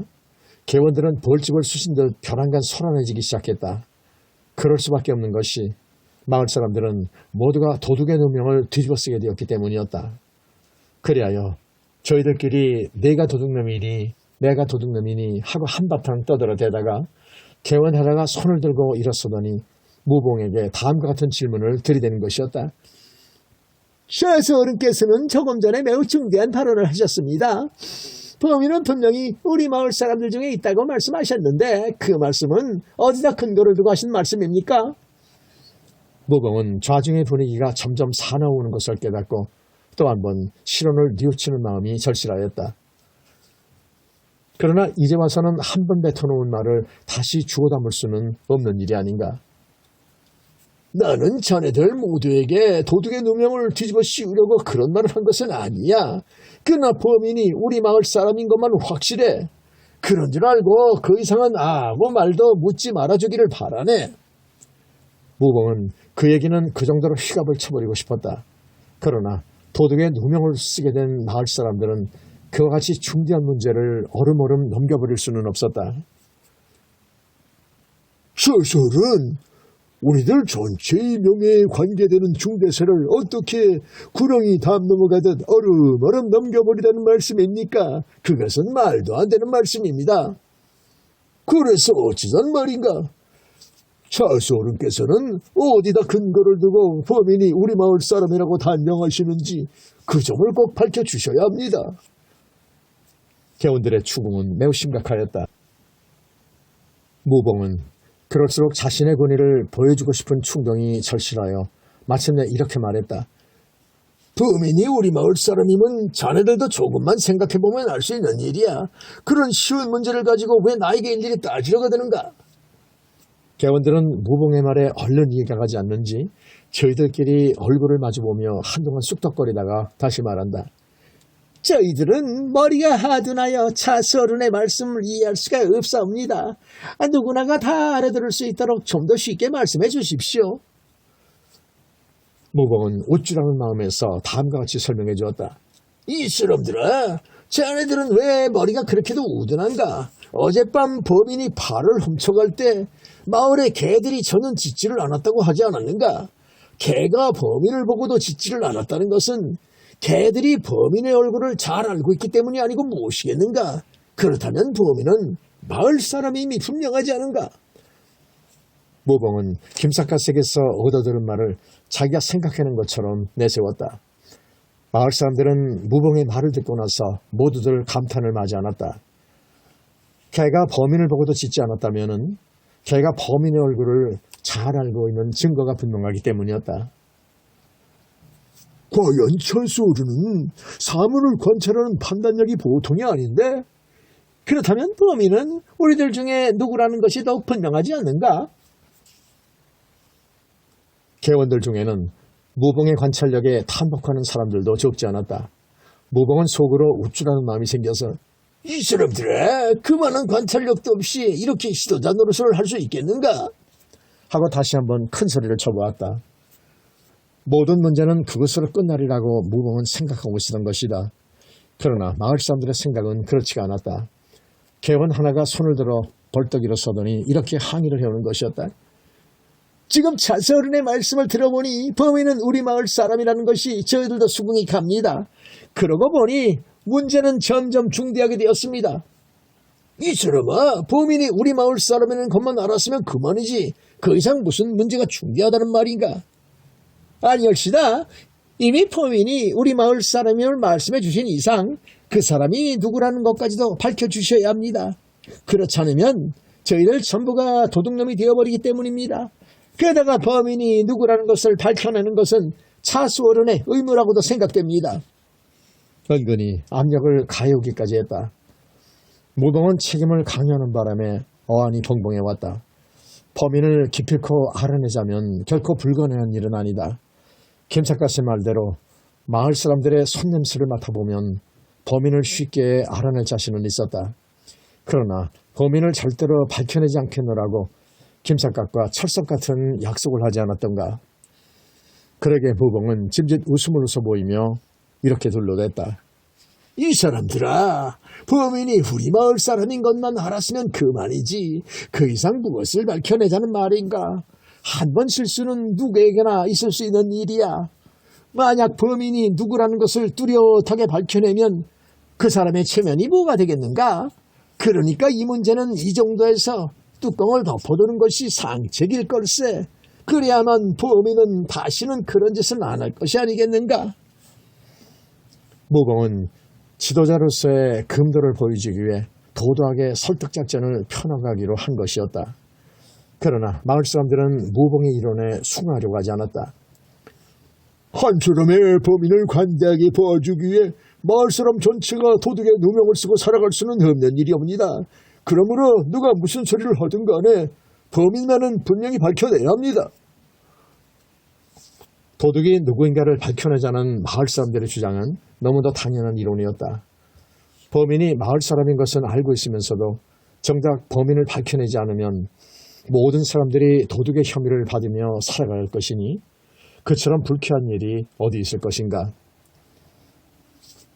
개원들은 벌집을 쑤신 듯 벼랑간 소란해지기 시작했다. 그럴 수밖에 없는 것이 마을 사람들은 모두가 도둑의 누명을 뒤집어쓰게 되었기 때문이었다. 그리하여 저희들끼리 내가 도둑놈이니 내가 도둑놈이니 하고 한바탕 떠들어대다가 개원하다가 손을 들고 일어서더니 무봉에게 다음과 같은 질문을 들이대는 것이었다. 샤스 어른께서는 조금 전에 매우 중대한 발언을 하셨습니다. 범인은 분명히 우리 마을 사람들 중에 있다고 말씀하셨는데 그 말씀은 어디다 근거를 두고 하신 말씀입니까? 무봉은 좌중의 분위기가 점점 사나우는 것을 깨닫고 또 한 번 실언을 뉘우치는 마음이 절실하였다. 그러나 이제 와서는 한 번 뱉어놓은 말을 다시 주워 담을 수는 없는 일이 아닌가. 나는 자네들 모두에게 도둑의 누명을 뒤집어 씌우려고 그런 말을 한 것은 아니야. 그러나 범인이 우리 마을 사람인 것만 확실해. 그런 줄 알고 그 이상은 아무 말도 묻지 말아주기를 바라네. 무봉은 그 얘기는 그 정도로 휘갑을 쳐버리고 싶었다. 그러나 도둑의 누명을 쓰게 된 마을 사람들은 그와 같이 중대한 문제를 얼음얼음 넘겨버릴 수는 없었다. 소설은 우리들 전체의 명예에 관계되는 중대사를 어떻게 구렁이 담 넘어가듯 얼음얼음 넘겨버리라는 말씀입니까? 그것은 말도 안 되는 말씀입니다. 그래서 어찌된 말인가? 차수어른께서는 어디다 근거를 두고 범인이 우리 마을 사람이라고 단정하시는지 그 점을 꼭 밝혀주셔야 합니다. 개원들의 추궁은 매우 심각하였다. 무봉은 그럴수록 자신의 권위를 보여주고 싶은 충동이 절실하여 마침내 이렇게 말했다. 범인이 우리 마을 사람이면 자네들도 조금만 생각해보면 알 수 있는 일이야. 그런 쉬운 문제를 가지고 왜 나에게 일일이 따지려고 드는가? 개원들은 무봉의 말에 얼른 이해가 가지 않는지 저희들끼리 얼굴을 마주보며 한동안 쑥덕거리다가 다시 말한다. 저희들은 머리가 하둔하여 차서른의 말씀을 이해할 수가 없사옵니다. 누구나가 다 알아들을 수 있도록 좀 더 쉽게 말씀해 주십시오. 무봉은 우쭐하는 마음에서 다음과 같이 설명해 주었다. 이 사람들아, 자네들은 왜 머리가 그렇게도 우둔한가? 어젯밤 범인이 발을 훔쳐갈 때 마을에 개들이 저는 짖지를 않았다고 하지 않았는가? 개가 범인을 보고도 짖지를 않았다는 것은 개들이 범인의 얼굴을 잘 알고 있기 때문이 아니고 무엇이겠는가? 그렇다면 범인은 마을 사람임이 분명하지 않은가? 무봉은 김삿갓에게서 얻어들은 말을 자기가 생각하는 것처럼 내세웠다. 마을 사람들은 무봉의 말을 듣고 나서 모두들 감탄을 마지 않았다. 개가 범인을 보고도 짖지 않았다면 개가 범인의 얼굴을 잘 알고 있는 증거가 분명하기 때문이었다. 과연 철수어른은 사물을 관찰하는 판단력이 보통이 아닌데? 그렇다면 범인은 우리들 중에 누구라는 것이 더욱 분명하지 않는가? 개원들 중에는 무봉의 관찰력에 탄복하는 사람들도 적지 않았다. 무봉은 속으로 우쭐하는 마음이 생겨서 이 사람들아, 그만한 관찰력도 없이 이렇게 시도자 노릇을 할 수 있겠는가? 하고 다시 한번 큰 소리를 쳐보았다. 모든 문제는 그것으로 끝나리라고 무봉은 생각하고 있었던 것이다. 그러나 마을 사람들의 생각은 그렇지가 않았다. 개원 하나가 손을 들어 벌떡 일어서더니 이렇게 항의를 해오는 것이었다. 지금 차서른의 말씀을 들어보니 범인은 우리 마을 사람이라는 것이 저희들도 수긍이 갑니다. 그러고 보니 문제는 점점 중대하게 되었습니다. 이 사람아, 범인이 우리 마을 사람이라는 것만 알았으면 그만이지 그 이상 무슨 문제가 중대하다는 말인가? 아니올시다. 이미 범인이 우리 마을 사람임을 말씀해 주신 이상 그 사람이 누구라는 것까지도 밝혀주셔야 합니다. 그렇지 않으면 저희들 전부가 도둑놈이 되어버리기 때문입니다. 게다가 범인이 누구라는 것을 밝혀내는 것은 차수어른의 의무라고도 생각됩니다. 은근히 압력을 가해오기까지 했다. 무봉은 책임을 강요하는 바람에 어안이 벙벙해왔다. 범인을 기필코 알아내자면 결코 불가능한 일은 아니다. 김삿갓의 말대로 마을 사람들의 손냄새를 맡아보면 범인을 쉽게 알아낼 자신은 있었다. 그러나 범인을 절대로 밝혀내지 않겠노라고 김삿갓과 철석 같은 약속을 하지 않았던가. 그러게 무봉은 짐짓 웃음을 웃어 보이며 이렇게 둘러댔다. 이 사람들아, 범인이 우리 마을 사람인 것만 알았으면 그만이지 그 이상 무엇을 밝혀내자는 말인가. 한 번 실수는 누구에게나 있을 수 있는 일이야. 만약 범인이 누구라는 것을 뚜렷하게 밝혀내면 그 사람의 체면이 뭐가 되겠는가? 그러니까 이 문제는 이 정도에서 뚜껑을 덮어두는 것이 상책일 걸세. 그래야만 범인은 다시는 그런 짓을 안 할 것이 아니겠는가? 무봉은 지도자로서의 금도를 보여주기 위해 도도하게 설득작전을 펴나가기로 한 것이었다. 그러나 마을 사람들은 무봉의 이론에 수긍하려고 하지 않았다. 한 사람의 범인을 관대하게 보아주기 위해 마을 사람 전체가 도둑의 누명을 쓰고 살아갈 수는 없는 일이옵니다. 그러므로 누가 무슨 소리를 하든 간에 범인만은 분명히 밝혀내야 합니다. 도둑이 누구인가를 밝혀내자는 마을 사람들의 주장은 너무도 당연한 이론이었다. 범인이 마을 사람인 것은 알고 있으면서도 정작 범인을 밝혀내지 않으면 모든 사람들이 도둑의 혐의를 받으며 살아갈 것이니 그처럼 불쾌한 일이 어디 있을 것인가.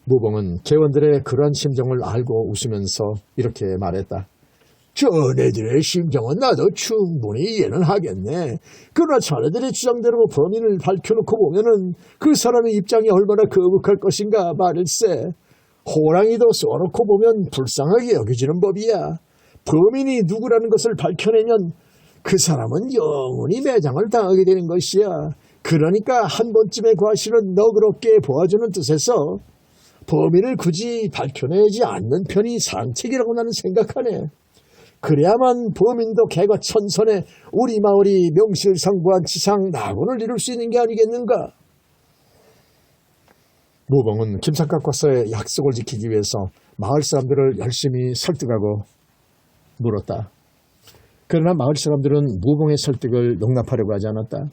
무봉은 개원들의 그러한 심정을 알고 웃으면서 이렇게 말했다. 자네들의 심정은 나도 충분히 이해는 하겠네. 그러나 자네들의 주장대로 범인을 밝혀놓고 보면은 그 사람의 입장이 얼마나 거북할 것인가 말일세. 호랑이도 쏘놓고 보면 불쌍하게 여겨지는 법이야. 범인이 누구라는 것을 밝혀내면 그 사람은 영원히 매장을 당하게 되는 것이야. 그러니까 한 번쯤의 과실은 너그럽게 보아주는 뜻에서 범인을 굳이 밝혀내지 않는 편이 상책이라고 나는 생각하네. 그래야만 범인도 개과천선에 우리 마을이 명실상부한 지상 낙원을 이룰 수 있는 게 아니겠는가. 무봉은 김삿갓과의 약속을 지키기 위해서 마을 사람들을 열심히 설득하고 물었다. 그러나 마을 사람들은 무봉의 설득을 용납하려고 하지 않았다.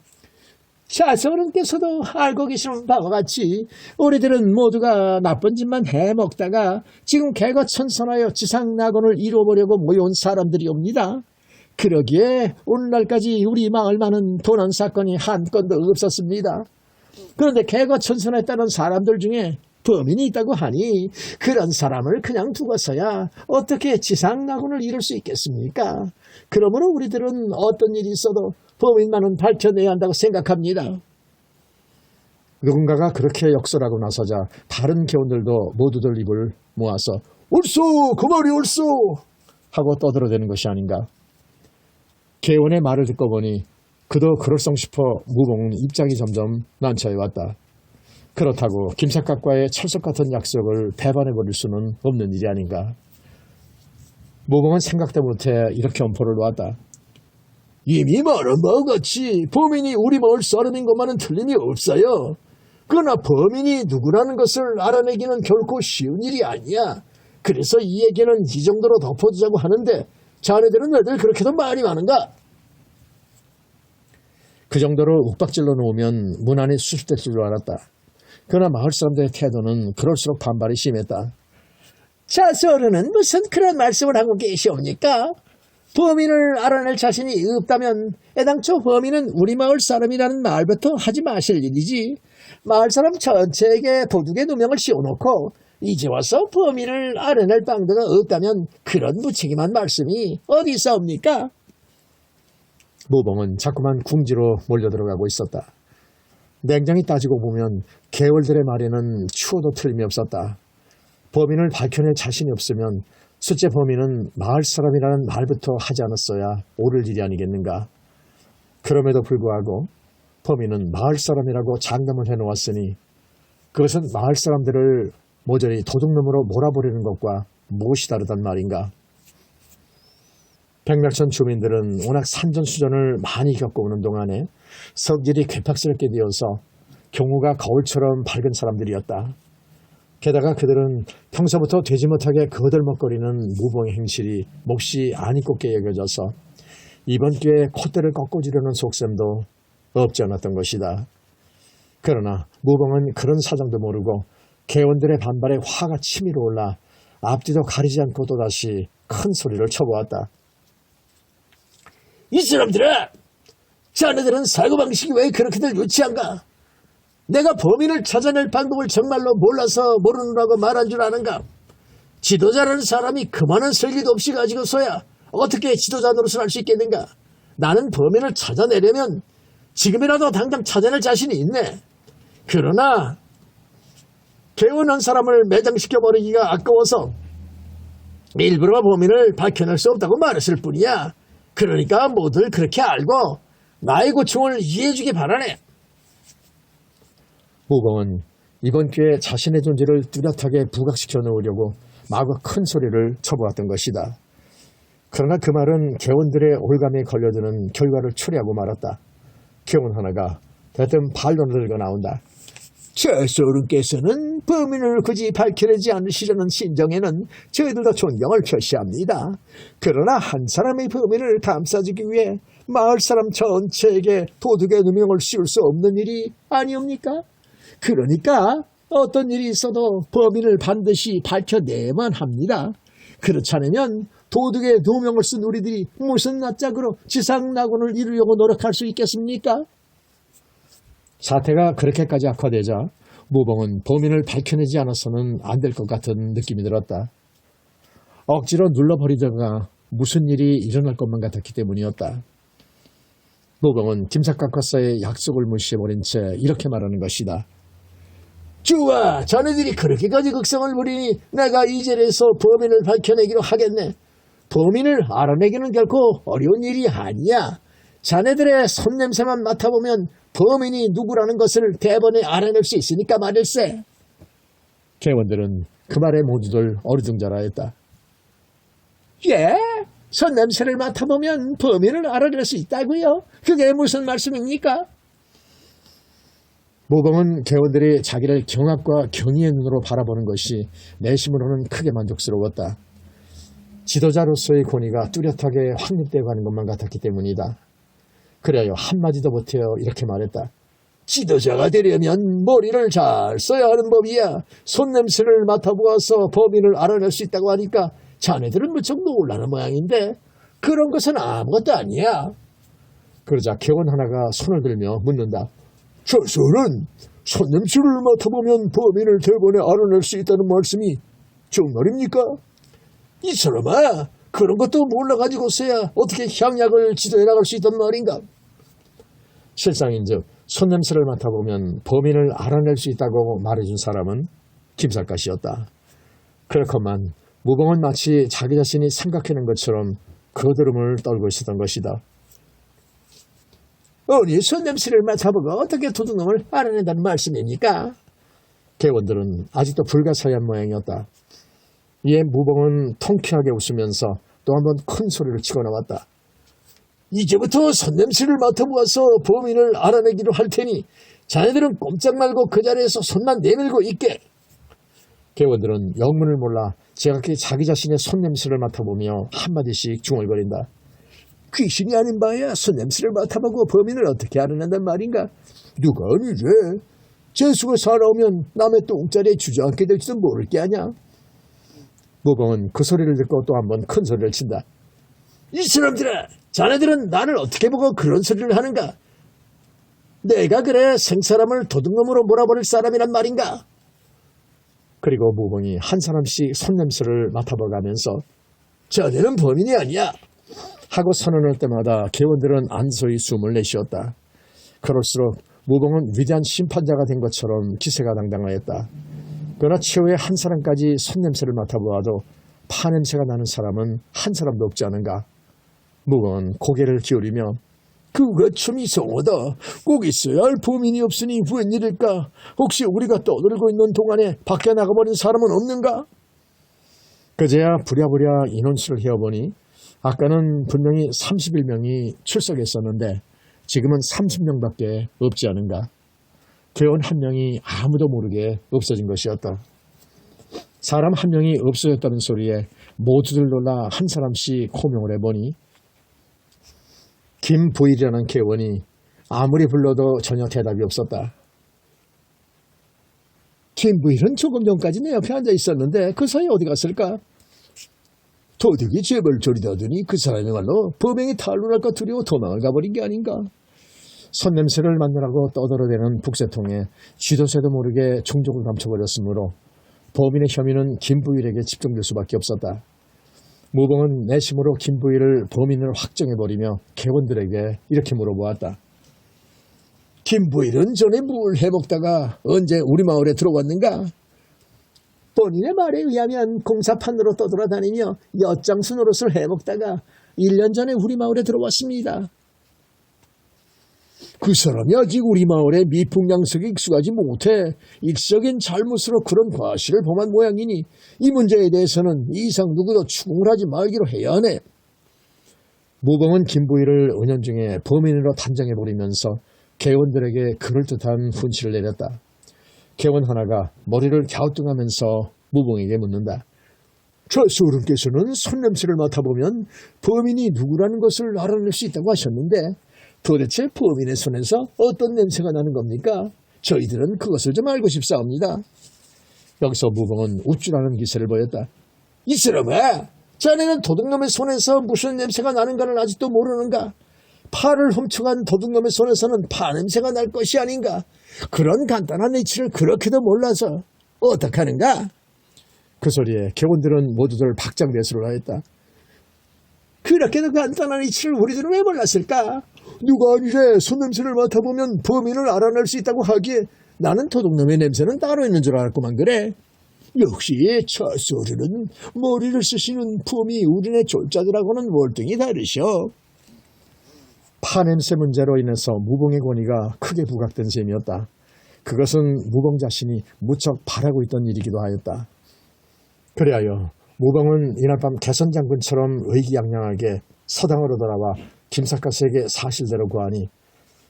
자서른께서도 알고 계시는 바와 같이 우리들은 모두가 나쁜 짓만 해먹다가 지금 개과천선하여 지상낙원을 이루어보려고 모여온 사람들이옵니다. 그러기에 오늘날까지 우리 마을만은 도난 사건이 한 건도 없었습니다. 그런데 개과천선했다는 사람들 중에 범인이 있다고 하니 그런 사람을 그냥 두고서야 어떻게 지상낙원을 이룰 수 있겠습니까? 그러므로 우리들은 어떤 일이 있어도 범인만은 밝혀내야 한다고 생각합니다. 누군가가 그렇게 역설하고 나서자 다른 개원들도 모두들 입을 모아서 옳소! 그 말이 옳소! 하고 떠들어대는 것이 아닌가. 개원의 말을 듣고 보니 그도 그럴성 싶어 무봉은 입장이 점점 난처해 왔다. 그렇다고 김삿갓과의 철석 같은 약속을 배반해버릴 수는 없는 일이 아닌가. 무봉은 생각도 못해 이렇게 엄포를 놓았다. 이미 말한 바와 같이 범인이 우리 마을 사람인 것만은 틀림이 없어요. 그러나 범인이 누구라는 것을 알아내기는 결코 쉬운 일이 아니야. 그래서 이 얘기는 이 정도로 덮어두자고 하는데 자네들은 왜들 그렇게도 말이 많은가? 그 정도로 욱박질러 놓으면 무난히 수습될 줄 알았다. 그러나 마을 사람들의 태도는 그럴수록 반발이 심했다. 자서른은 무슨 그런 말씀을 하고 계시옵니까? 범인을 알아낼 자신이 없다면 애당초 범인은 우리 마을 사람이라는 말부터 하지 마실 일이지. 마을 사람 전체에게 도둑의 누명을 씌워놓고 이제 와서 범인을 알아낼 방도가 없다면 그런 무책임한 말씀이 어디 있사옵니까? 무봉은 자꾸만 궁지로 몰려들어가고 있었다. 냉정히 따지고 보면 개월들의 말에는 추호도 틀림이 없었다. 범인을 밝혀낼 자신이 없으면 숫째 범인은 마을 사람이라는 말부터 하지 않았어야 옳을 일이 아니겠는가. 그럼에도 불구하고 범인은 마을 사람이라고 장담을 해놓았으니 그것은 마을 사람들을 모조리 도둑놈으로 몰아버리는 것과 무엇이 다르단 말인가. 백멸천 주민들은 워낙 산전수전을 많이 겪어오는 동안에 성질이 괴팍스럽게 되어서 경우가 거울처럼 밝은 사람들이었다. 게다가 그들은 평소부터 되지 못하게 거들먹거리는 무봉의 행실이 몹시 안이꼽게 여겨져서 이번 기회에 콧대를 꺾어주려는 속셈도 없지 않았던 것이다. 그러나 무봉은 그런 사정도 모르고 개원들의 반발에 화가 치밀어 올라 앞뒤도 가리지 않고 또다시 큰 소리를 쳐보았다. 이 사람들아! 자네들은 사고방식이 왜 그렇게들 유치한가? 내가 범인을 찾아낼 방법을 정말로 몰라서 모르느라고 말한 줄 아는가? 지도자라는 사람이 그만한 설계도 없이 가지고서야 어떻게 지도자 노릇을 할 수 있겠는가? 나는 범인을 찾아내려면 지금이라도 당장 찾아낼 자신이 있네. 그러나 개운한 사람을 매장시켜버리기가 아까워서 일부러 범인을 밝혀낼 수 없다고 말했을 뿐이야. 그러니까 모두를 그렇게 알고 나의 고충을 이해해주기 바라네. 무봉은 이번 기회에 자신의 존재를 뚜렷하게 부각시켜 놓으려고 마구 큰 소리를 쳐보았던 것이다. 그러나 그 말은 개원들의 올감에 걸려드는 결과를 초래하고 말았다. 개원 하나가 대뜸 반론을 들고 나온다. 최소른께서는 범인을 굳이 밝혀내지 않으시려는 심정에는 저희들도 존경을 표시합니다. 그러나 한 사람의 범인을 감싸주기 위해 마을 사람 전체에게 도둑의 누명을 씌울 수 없는 일이 아니옵니까? 그러니까 어떤 일이 있어도 범인을 반드시 밝혀내야만 합니다. 그렇지 않으면 도둑의 누명을 쓴 우리들이 무슨 낯짝으로 지상낙원을 이루려고 노력할 수 있겠습니까? 사태가 그렇게까지 악화되자 무봉은 범인을 밝혀내지 않아서는 안 될 것 같은 느낌이 들었다. 억지로 눌러버리다가 무슨 일이 일어날 것만 같았기 때문이었다. 무봉은 김삿갓과의 약속을 무시해버린 채 이렇게 말하는 것이다. 좋아, 자네들이 그렇게까지 극성을 부리니 내가 이 자리에서 범인을 밝혀내기로 하겠네. 범인을 알아내기는 결코 어려운 일이 아니야. 자네들의 손냄새만 맡아보면 범인이 누구라는 것을 대번에 알아낼 수 있으니까 말일세. 개원들은 그 말에 모두들 어리둥절하였다. 예? 손냄새를 맡아보면 범인을 알아낼 수 있다고요? 그게 무슨 말씀입니까? 무봉은 개원들이 자기를 경악과 경의의 눈으로 바라보는 것이 내심으로는 크게 만족스러웠다. 지도자로서의 권위가 뚜렷하게 확립되어 가는 것만 같았기 때문이다. 그래요, 한마디도 못해요 이렇게 말했다. 지도자가 되려면 머리를 잘 써야 하는 법이야. 손냄새를 맡아보아서 범인을 알아낼 수 있다고 하니까 자네들은 무척 놀라는 모양인데 그런 것은 아무것도 아니야. 그러자 개원 하나가 손을 들며 묻는다. 저 사람은 손냄새를 맡아보면 범인을 대번에 알아낼 수 있다는 말씀이 정말입니까? 이 사람아, 그런 것도 몰라가지고서야 어떻게 향약을 지도해 나갈 수 있단 말인가? 실상인즉 손냄새를 맡아보면 범인을 알아낼 수 있다고 말해준 사람은 김삿갓이었다. 그렇건만 무봉은 마치 자기 자신이 생각해낸 것처럼 거드름을 떨고 있었던 것이다. 아니, 손냄새를 맡아보고 어떻게 도둑놈을 알아낸다는 말씀입니까? 개원들은 아직도 불가사의한 모양이었다. 이에 무봉은 통쾌하게 웃으면서 또 한 번 큰 소리를 치고 나왔다. 이제부터 손냄새를 맡아보아서 범인을 알아내기로 할 테니 자네들은 꼼짝 말고 그 자리에서 손만 내밀고 있게. 개원들은 영문을 몰라 제각기 자기 자신의 손냄새를 맡아보며 한마디씩 중얼거린다. 귀신이 아닌 바야 손냄새를 맡아보고 범인을 어떻게 알아낸단 말인가? 누가 아니래. 재수가 살아오면 남의 똥자리에 주저앉게 될지도 모를 게 아냐. 무봉은 그 소리를 듣고 또 한 번 큰 소리를 친다. 이 사람들아, 자네들은 나를 어떻게 보고 그런 소리를 하는가? 내가 그래 생사람을 도둑놈으로 몰아버릴 사람이란 말인가? 그리고 무봉이 한 사람씩 손냄새를 맡아봐가면서 자네는 범인이 아니야 하고 선언할 때마다 개원들은 안소히 숨을 내쉬었다. 그럴수록 무봉은 위대한 심판자가 된 것처럼 기세가 당당하였다. 그러나 최후의 한 사람까지 손냄새를 맡아보아도 파냄새가 나는 사람은 한 사람도 없지 않은가. 무봉은 고개를 기울이며 그거 참 이상하다. 꼭 있어야 할 범인이 없으니 웬일일까? 혹시 우리가 떠들고 있는 동안에 밖에 나가버린 사람은 없는가? 그제야 부랴부랴 인원수를 헤어보니 아까는 분명히 31명이 출석했었는데 지금은 30명밖에 없지 않은가. 개원 한 명이 아무도 모르게 없어진 것이었다. 사람 한 명이 없어졌다는 소리에 모두들 놀라 한 사람씩 호명을 해보니 김부일이라는 개원이 아무리 불러도 전혀 대답이 없었다. 김부일은 조금 전까지 내 옆에 앉아 있었는데 그 사이 어디 갔을까? 도둑이 제발 저리다더니 그 사람이야말로 범행이 탄로날까 두려워 도망을 가버린 게 아닌가. 손냄새를 맡느라고 떠들어대는 북새통에 쥐도새도 모르게 종족을 감춰버렸으므로 범인의 혐의는 김부일에게 집중될 수밖에 없었다. 무봉은 내심으로 김부일을 범인을 확정해버리며 개원들에게 이렇게 물어보았다. 김부일은 전에 뭘 해먹다가 언제 우리 마을에 들어왔는가? 본인의 말에 의하면 공사판으로 떠돌아다니며 엿장수 노릇을 해먹다가 1년 전에 우리 마을에 들어왔습니다. 그 사람이 아직 우리 마을의 미풍양석에 익숙하지 못해 일적인 잘못으로 그런 과실을 범한 모양이니 이 문제에 대해서는 이상 누구도 추궁을 하지 말기로 해야 하네. 무봉은 김부일을 은연중에 범인으로 단정해버리면서 개원들에게 그럴듯한 훈시를 내렸다. 개원 하나가 머리를 갸우뚱하면서 무봉에게 묻는다. 좌소어른께서는 손냄새를 맡아보면 범인이 누구라는 것을 알아낼 수 있다고 하셨는데 도대체 범인의 손에서 어떤 냄새가 나는 겁니까? 저희들은 그것을 좀 알고 싶사옵니다. 여기서 무봉은 우쭐하는 기세를 보였다. 이스라마, 자네는 도둑놈의 손에서 무슨 냄새가 나는가를 아직도 모르는가? 파를 훔쳐간 도둑놈의 손에서는 파 냄새가 날 것이 아닌가? 그런 간단한 이치를 그렇게도 몰라서 어떡하는가? 그 소리에 객원들은 모두들 박장대소를 하였다. 그렇게도 간단한 이치를 우리들은 왜 몰랐을까? 누가 아니래 손냄새를 맡아보면 범인을 알아낼 수 있다고 하기에 나는 도둑놈의 냄새는 따로 있는 줄 알았구만 그래. 역시 저 소리는 머리를 쓰시는 품이 우리네 졸자들하고는 월등히 다르셔. 파냄새 문제로 인해서 무봉의 권위가 크게 부각된 셈이었다. 그것은 무봉 자신이 무척 바라고 있던 일이기도 하였다. 그리하여 무봉은 이날 밤 개선장군처럼 의기양양하게 서당으로 돌아와 김삿갓에게 사실대로 구하니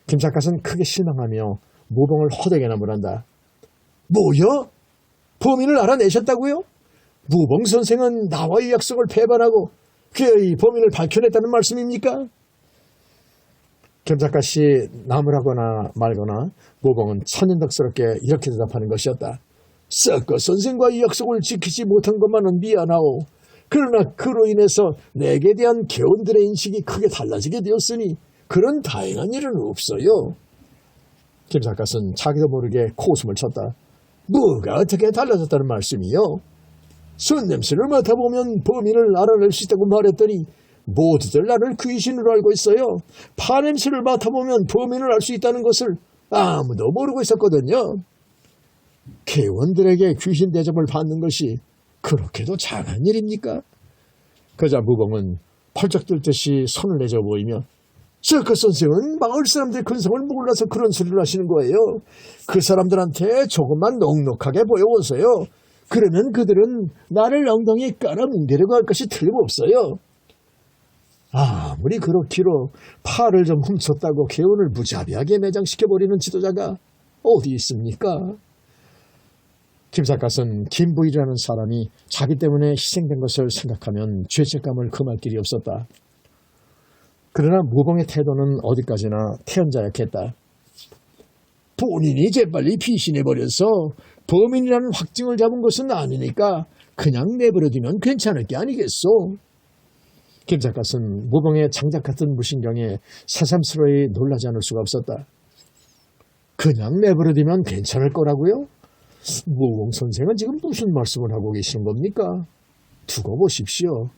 김삿갓은 크게 실망하며 무봉을 호되게나 물한다. 뭐요? 범인을 알아내셨다고요? 무봉 선생은 나와의 약속을 배반하고 그의 범인을 밝혀냈다는 말씀입니까? 김삿갓이 나무라거나 말거나 무봉은 천연덕스럽게 이렇게 대답하는 것이었다. 썩거 선생과의 약속을 지키지 못한 것만은 미안하오. 그러나 그로 인해서 내게 대한 개원들의 인식이 크게 달라지게 되었으니 그런 다행한 일은 없어요. 김삿갓은 자기도 모르게 코웃음을 쳤다. 뭐가 어떻게 달라졌다는 말씀이요? 손냄새를 맡아보면 범인을 알아낼 수 있다고 말했더니 모두들 나를 귀신으로 알고 있어요. 파냄새를 맡아보면 범인을 알 수 있다는 것을 아무도 모르고 있었거든요. 개원들에게 귀신 대접을 받는 것이 그렇게도 잘한 일입니까? 그자 무봉은 펄쩍 뜰듯이 손을 내줘 보이며 저그 선생은 마을 사람들의 근성을 몰라서 그런 소리를 하시는 거예요. 그 사람들한테 조금만 넉넉하게 보여보세요. 그러면 그들은 나를 엉덩이에 깔아뭉개려고 할 것이 틀림없어요. 아무리 그렇기로 파를 좀 훔쳤다고 개원을 무자비하게 매장시켜버리는 지도자가 어디 있습니까? 김삿갓은 김부일이라는 사람이 자기 때문에 희생된 것을 생각하면 죄책감을 금할 길이 없었다. 그러나 무봉의 태도는 어디까지나 태연자약했다. 본인이 재빨리 피신해버려서 범인이라는 확증을 잡은 것은 아니니까 그냥 내버려두면 괜찮을 게 아니겠소. 김삿갓은 무봉의 장작 같은 무신경에 새삼스러이 놀라지 않을 수가 없었다. 그냥 내버려두면 괜찮을 거라고요? 무봉 선생은 지금 무슨 말씀을 하고 계시는 겁니까? 두고 보십시오.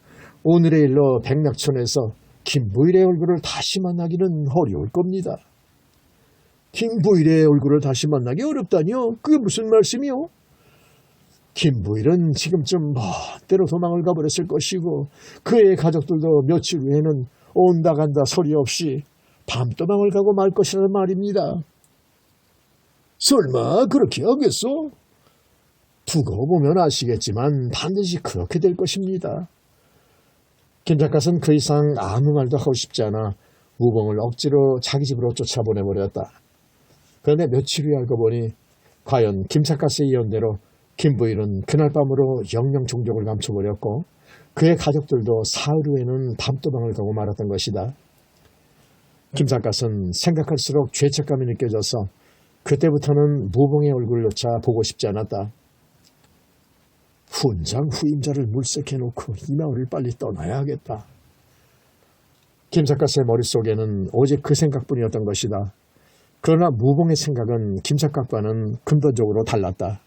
오늘의 일로 백낙천에서 김부일의 얼굴을 다시 만나기는 어려울 겁니다. 김부일의 얼굴을 다시 만나기 어렵다니요? 그게 무슨 말씀이요? 김부일은 지금쯤 멋대로 도망을 가버렸을 것이고 그의 가족들도 며칠 후에는 온다 간다 소리 없이 밤도망을 가고 말 것이라는 말입니다. 설마 그렇게 하겠소? 두고 보면 아시겠지만 반드시 그렇게 될 것입니다. 김삿갓은 그 이상 아무 말도 하고 싶지 않아 무봉을 억지로 자기 집으로 쫓아보내버렸다. 그런데 며칠 후에 알고 보니 과연 김삿갓의 예언대로 김부일은 그날 밤으로 영영 종족을 감춰버렸고 그의 가족들도 사흘 후에는 밤도망을 가고 말았던 것이다. 김삿갓은 생각할수록 죄책감이 느껴져서 그때부터는 무봉의 얼굴조차 보고 싶지 않았다. 훈장 후임자를 물색해놓고 이 마을을 빨리 떠나야 하겠다. 김삿갓의 머릿속에는 오직 그 생각뿐이었던 것이다. 그러나 무봉의 생각은 김삿갓과는 근본적으로 달랐다.